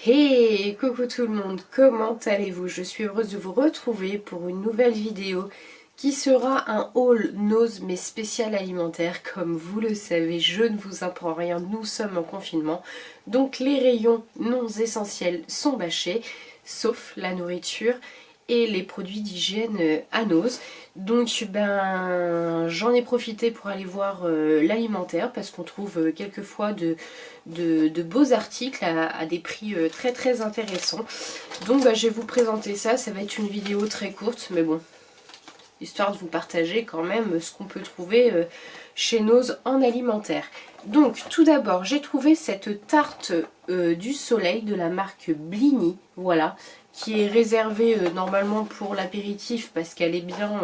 Hey, coucou tout le monde, comment allez-vous? Je suis heureuse de vous retrouver pour une nouvelle vidéo qui sera un haul Nose mais spécial alimentaire. Comme vous le savez, je ne vous apprends rien, nous sommes en confinement. Donc les rayons non essentiels sont bâchés, sauf la nourriture et les produits d'hygiène à Nose. Donc j'en ai profité pour aller voir l'alimentaire parce qu'on trouve quelquefois de beaux articles à des prix très très intéressants. Donc je vais vous présenter ça, ça va être une vidéo très courte mais bon, histoire de vous partager quand même ce qu'on peut trouver chez Nose en alimentaire. Donc tout d'abord j'ai trouvé cette tarte du soleil de la marque Blini, voilà, qui est réservée normalement pour l'apéritif parce qu'elle est bien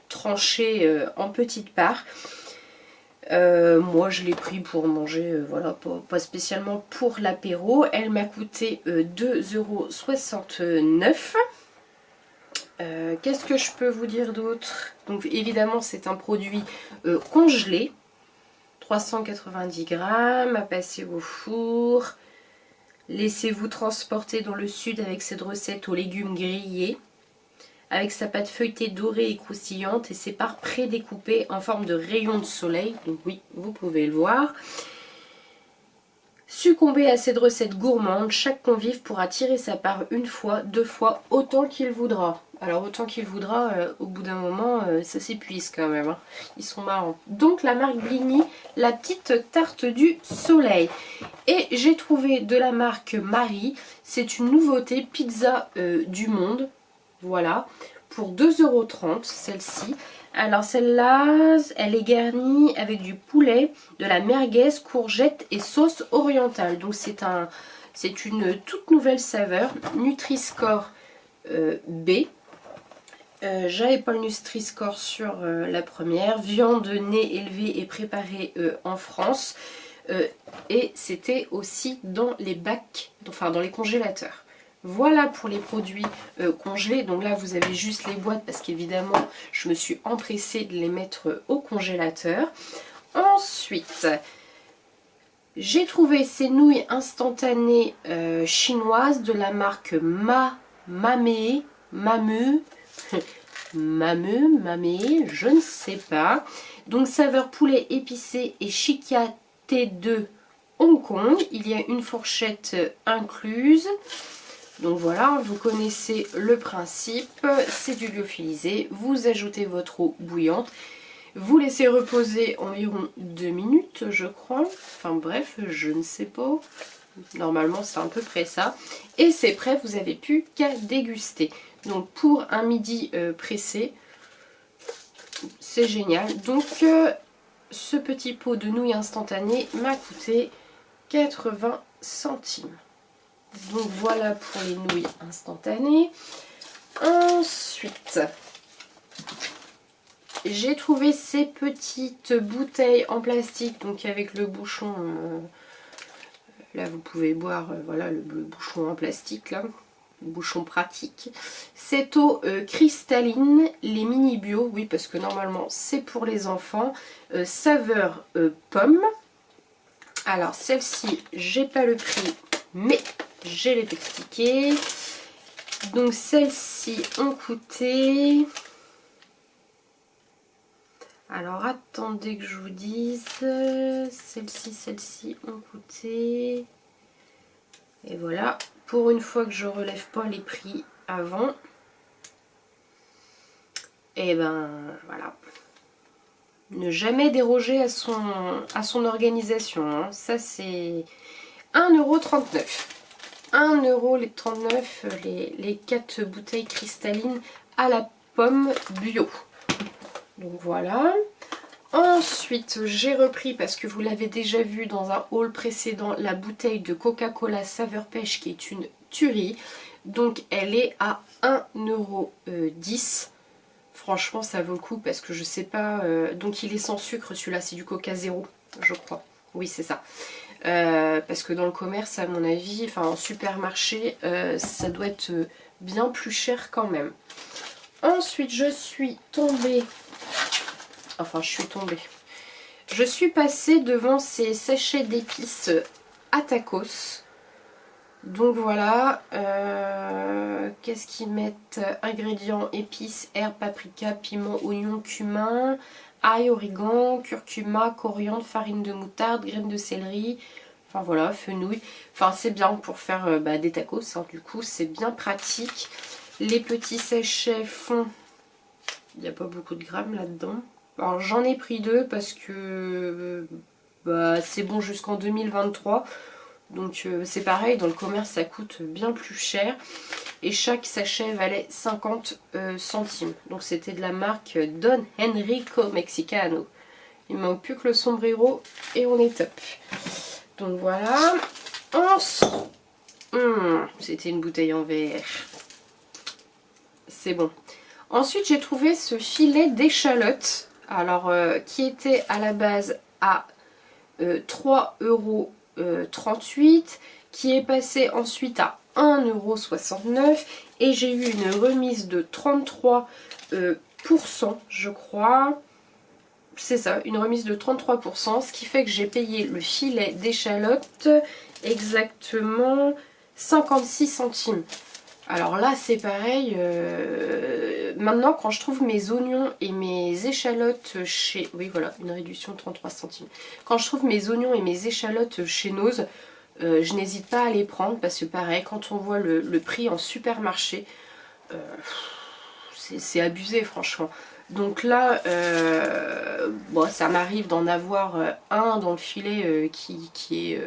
tranchée en petites parts. Moi je l'ai pris pour manger, voilà, pas spécialement pour l'apéro. Elle m'a coûté 2,69 €. Qu'est-ce que je peux vous dire d'autre? Donc évidemment c'est un produit congelé, 390 grammes à passer au four. Laissez-vous transporter dans le sud avec cette recette aux légumes grillés, avec sa pâte feuilletée dorée et croustillante et ses parts pré-découpées en forme de rayons de soleil. Donc oui, vous pouvez le voir. Succomber à cette recette gourmande, chaque convive pourra tirer sa part une fois, deux fois, autant qu'il voudra. Alors autant qu'il voudra, au bout d'un moment, ça s'épuise quand même, hein. Ils sont marrants. Donc la marque Blini, la petite tarte du soleil. Et j'ai trouvé de la marque Marie, c'est une nouveauté pizza du monde, voilà, pour 2,30 € celle-ci. Alors celle-là, elle est garnie avec du poulet, de la merguez, courgettes et sauce orientale. Donc c'est une toute nouvelle saveur, Nutri-Score B. J'avais pas le Nutri-Score sur la première. Viande née, élevée et préparée en France. Et c'était aussi dans les bacs, enfin dans les congélateurs. Voilà pour les produits congelés. Donc là vous avez juste les boîtes parce qu'évidemment je me suis empressée de les mettre au congélateur. Ensuite j'ai trouvé ces nouilles instantanées chinoises de la marque Mamé, je ne sais pas. Donc saveur poulet épicé et chikia T2 Hong Kong. Il y a une fourchette incluse. Donc voilà, vous connaissez le principe, c'est du lyophilisé, vous ajoutez votre eau bouillante, vous laissez reposer environ 2 minutes je crois, enfin bref, je ne sais pas, normalement c'est à peu près ça, et c'est prêt, vous n'avez plus qu'à déguster. Donc pour un midi pressé, c'est génial. Donc ce petit pot de nouilles instantanées m'a coûté 80 centimes. Donc voilà pour les nouilles instantanées. Ensuite, j'ai trouvé ces petites bouteilles en plastique, donc avec le bouchon, là vous pouvez boire, voilà le bouchon en plastique là, le bouchon pratique. Cette eau cristalline, les mini bio, oui parce que normalement c'est pour les enfants, saveur pomme. Alors celle-ci, j'ai pas le prix, mais j'ai les tickets. Donc celles-ci ont coûté... Alors attendez que je vous dise. Celles-ci ont coûté... Et voilà, pour une fois que je relève pas les prix avant. Et ben voilà. Ne jamais déroger à son organisation, hein. Ça c'est 1,39 €. 1,39 € les 4 bouteilles cristallines à la pomme bio. Donc voilà. Ensuite, j'ai repris, parce que vous l'avez déjà vu dans un haul précédent, la bouteille de Coca-Cola saveur pêche qui est une tuerie. Donc elle est à 1,10 €. Franchement, ça vaut le coup parce que je sais pas... donc il est sans sucre celui-là, c'est du Coca zéro, je crois. Oui, c'est ça. Parce que dans le commerce, à mon avis, enfin en supermarché, ça doit être bien plus cher quand même. Ensuite, je suis passée devant ces sachets d'épices à tacos. Donc voilà, qu'est-ce qu'ils mettent? Ingrédients, épices, herbes, paprika, piment, oignon, cumin, ail, origan, curcuma, coriandre, farine de moutarde, graines de céleri, enfin voilà, fenouil. Enfin c'est bien pour faire des tacos, hein, du coup c'est bien pratique. Les petits sachets font, il n'y a pas beaucoup de grammes là-dedans. Alors j'en ai pris 2 parce que c'est bon jusqu'en 2023. Donc c'est pareil, dans le commerce ça coûte bien plus cher. Et chaque sachet valait 50 centimes. Donc c'était de la marque Don Enrico Mexicano. Il ne manque plus que le sombrero et on est top. Donc voilà. C'était une bouteille en verre. C'est bon. Ensuite j'ai trouvé ce filet d'échalotes. Alors qui était à la base à 3,38 €, qui est passé ensuite à 1,69 € et j'ai eu une remise de 33%, je crois. C'est ça, une remise de 33%, ce qui fait que j'ai payé le filet d'échalotes exactement 56 centimes. Alors là c'est pareil, maintenant quand je trouve mes oignons et mes échalotes chez... Oui voilà, une réduction de 33 centimes. Quand je trouve mes oignons et mes échalotes chez Noz, je n'hésite pas à les prendre parce que pareil, quand on voit le prix en supermarché, c'est abusé franchement. Donc là, bon, ça m'arrive d'en avoir un dans le filet qui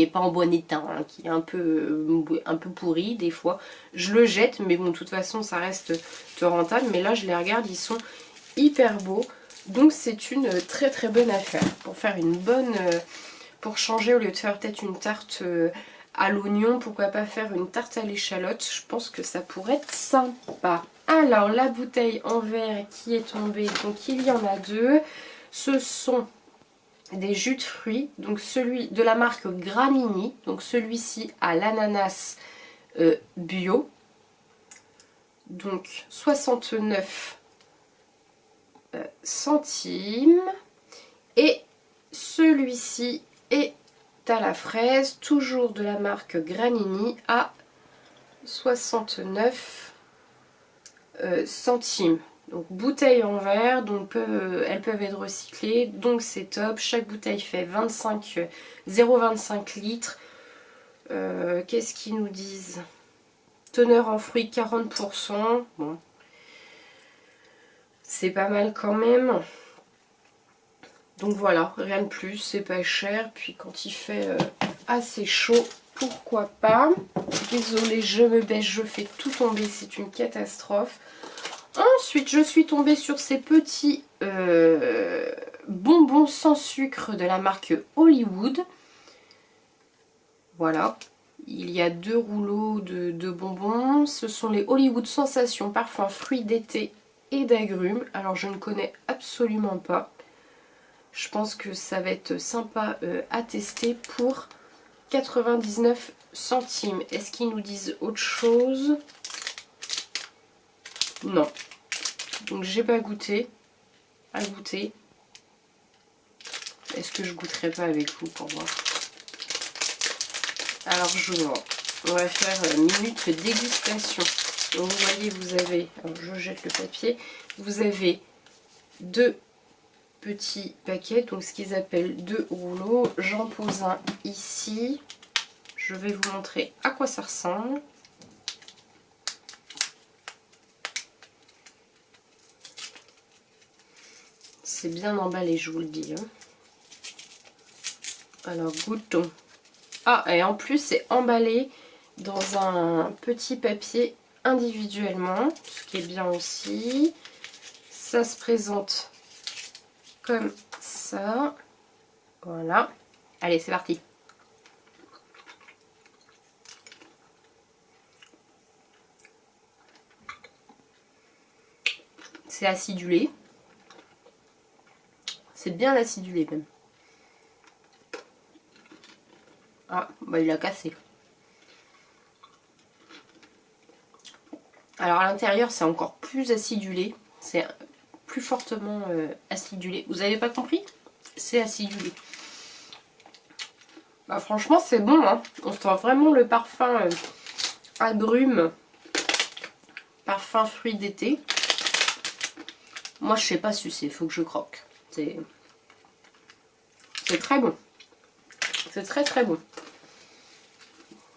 est pas en bon état, hein, qui est un peu pourri des fois. Je le jette, mais bon, de toute façon, ça reste rentable. Mais là, je les regarde, ils sont hyper beaux. Donc c'est une très très bonne affaire. Pour faire une bonne... pour changer, au lieu de faire peut-être une tarte à l'oignon, pourquoi pas faire une tarte à l'échalote? Je pense que ça pourrait être sympa. Alors, la bouteille en verre qui est tombée, donc il y en a 2. Ce sont des jus de fruits, donc celui de la marque Gramini, donc celui-ci à l'ananas bio, donc 69 centimes, et celui-ci est à la fraise, toujours de la marque Granini, à 69 centimes. Donc bouteille en verre, donc elles peuvent être recyclées, donc c'est top. Chaque bouteille fait 0,25 litres. Qu'est-ce qu'ils nous disent? Teneur en fruits 40%. Bon, c'est pas mal quand même. Donc voilà, rien de plus, c'est pas cher. Puis quand il fait assez chaud, pourquoi pas. Désolée, je me baisse, je fais tout tomber, c'est une catastrophe. Ensuite, je suis tombée sur ces petits bonbons sans sucre de la marque Hollywood. Voilà, il y a 2 rouleaux de bonbons. Ce sont les Hollywood Sensations parfum fruits d'été et d'agrumes. Alors, je ne connais absolument pas. Je pense que ça va être sympa à tester pour 99 centimes. Est-ce qu'ils nous disent autre chose? Non. Donc j'ai pas goûté. À goûter. Est-ce que je goûterai pas avec vous pour voir? Alors j'ouvre. On va faire minute dégustation. Donc vous voyez, vous avez, alors je jette le papier, vous avez 2 petits paquets, donc ce qu'ils appellent 2 rouleaux. J'en pose un ici. Je vais vous montrer à quoi ça ressemble. C'est bien emballé, je vous le dis. Hein. Alors goûtons. Ah, et en plus c'est emballé dans un petit papier individuellement, ce qui est bien aussi. Ça se présente comme ça. Voilà. Allez, c'est parti. C'est acidulé. C'est bien acidulé même. Ah, bah il a cassé. Alors à l'intérieur c'est encore plus acidulé. C'est plus fortement acidulé. Vous avez pas compris? C'est acidulé. Bah franchement c'est bon, hein. On sent vraiment le parfum agrumes, parfum fruits d'été. Moi je sais pas sucer, faut que je croque. C'est très bon. C'est très très bon.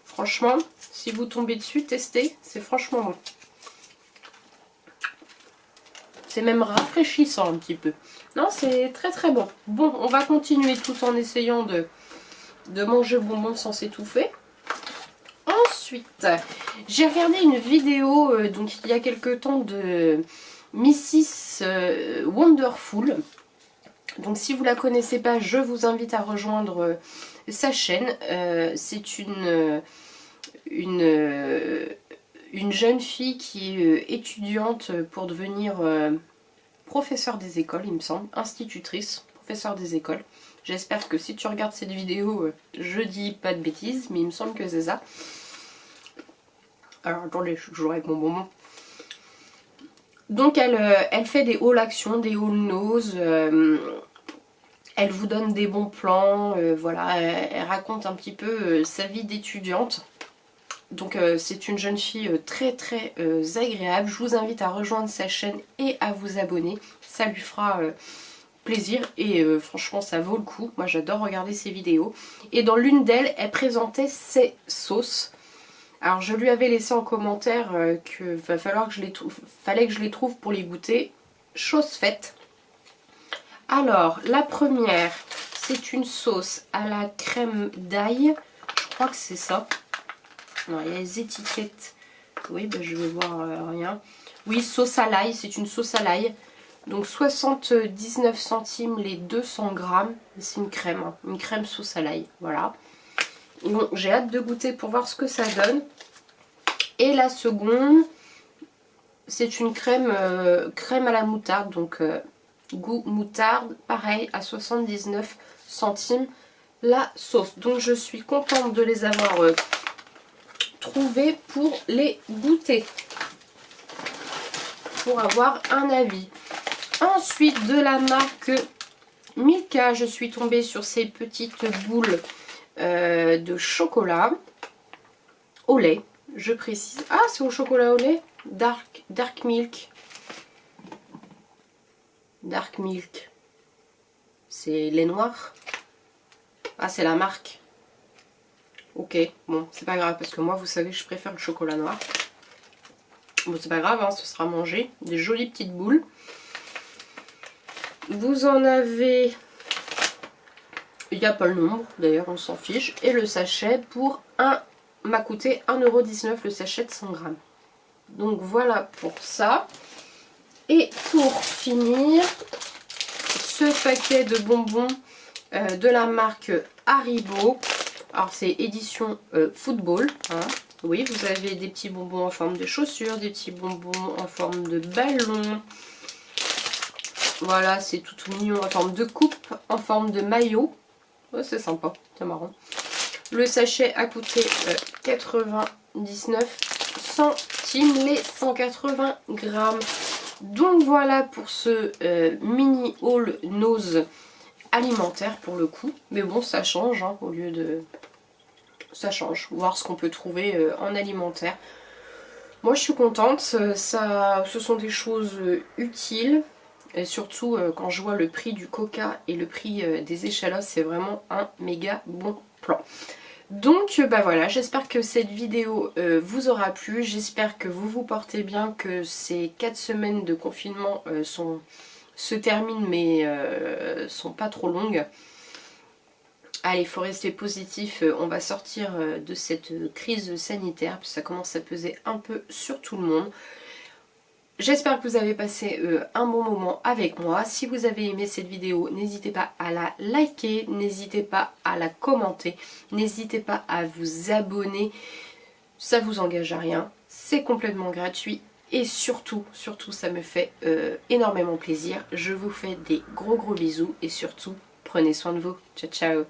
Franchement, si vous tombez dessus, testez, c'est franchement bon. C'est même rafraîchissant un petit peu. Non, c'est très très bon. Bon, on va continuer tout en essayant de manger bonbons sans s'étouffer. Ensuite, j'ai regardé une vidéo donc il y a quelques temps de Mrs Wonderful. Donc si vous la connaissez pas, je vous invite à rejoindre sa chaîne. C'est une jeune fille qui est étudiante pour devenir professeure des écoles, il me semble, institutrice, professeure des écoles. J'espère que si tu regardes cette vidéo, je dis pas de bêtises, mais il me semble que c'est ça. Alors attendez, je joue avec mon bonbon. Donc elle fait des haul actions, des haul nose, elle vous donne des bons plans, voilà, elle raconte un petit peu sa vie d'étudiante. Donc c'est une jeune fille très très agréable. Je vous invite à rejoindre sa chaîne et à vous abonner. Ça lui fera plaisir et franchement ça vaut le coup. Moi j'adore regarder ses vidéos. Et dans l'une d'elles, elle présentait ses sauces. Alors je lui avais laissé en commentaire qu'il va falloir que fallait que je les trouve pour les goûter. Chose faite. Alors la première, c'est une sauce à la crème d'ail. Je crois que c'est ça. Non, il y a les étiquettes. Oui, bah, je vais voir rien. Oui, sauce à l'ail, c'est une sauce à l'ail. Donc 79 centimes les 200 grammes. C'est une crème, hein, une crème sauce à l'ail. Voilà. Bon, j'ai hâte de goûter pour voir ce que ça donne. Et la seconde, c'est une crème, crème à la moutarde. Donc goût moutarde, pareil, à 79 centimes la sauce. Donc je suis contente de les avoir trouvées pour les goûter. Pour avoir un avis. Ensuite, de la marque Milka, je suis tombée sur ces petites boules de chocolat au lait, je précise. Ah, c'est au chocolat au lait. Dark Milk. Dark Milk. C'est lait noir. Ah, c'est la marque. Ok, bon, c'est pas grave parce que moi, vous savez, je préfère le chocolat noir. Bon, c'est pas grave, hein, ce sera mangé. Des jolies petites boules. Vous en avez... Il n'y a pas le nombre, d'ailleurs, on s'en fiche. Et le sachet pour m'a coûté 1,19 € le sachet de 100 grammes. Donc voilà pour ça. Et pour finir, ce paquet de bonbons de la marque Haribo. Alors c'est édition football. Hein. Oui, vous avez des petits bonbons en forme de chaussures, des petits bonbons en forme de ballon. Voilà, c'est tout mignon en forme de coupe, en forme de maillot. Ouais, c'est sympa, c'est marrant. Le sachet a coûté 99 centimes les 180 grammes. Donc voilà pour ce mini haul nose alimentaire pour le coup. Mais bon, ça change, hein, au lieu de... Ça change, voir ce qu'on peut trouver en alimentaire. Moi je suis contente, ce sont des choses utiles. Et surtout quand je vois le prix du coca et le prix des échalotes, c'est vraiment un méga bon plan. Donc bah voilà, j'espère que cette vidéo vous aura plu, j'espère que vous vous portez bien, que ces 4 semaines de confinement se terminent mais sont pas trop longues. Allez, il faut rester positif, on va sortir de cette crise sanitaire, parce que ça commence à peser un peu sur tout le monde. J'espère que vous avez passé un bon moment avec moi. Si vous avez aimé cette vidéo, n'hésitez pas à la liker, n'hésitez pas à la commenter, n'hésitez pas à vous abonner. Ça vous engage à rien, c'est complètement gratuit et surtout, ça me fait énormément plaisir. Je vous fais des gros bisous et surtout, prenez soin de vous. Ciao, ciao!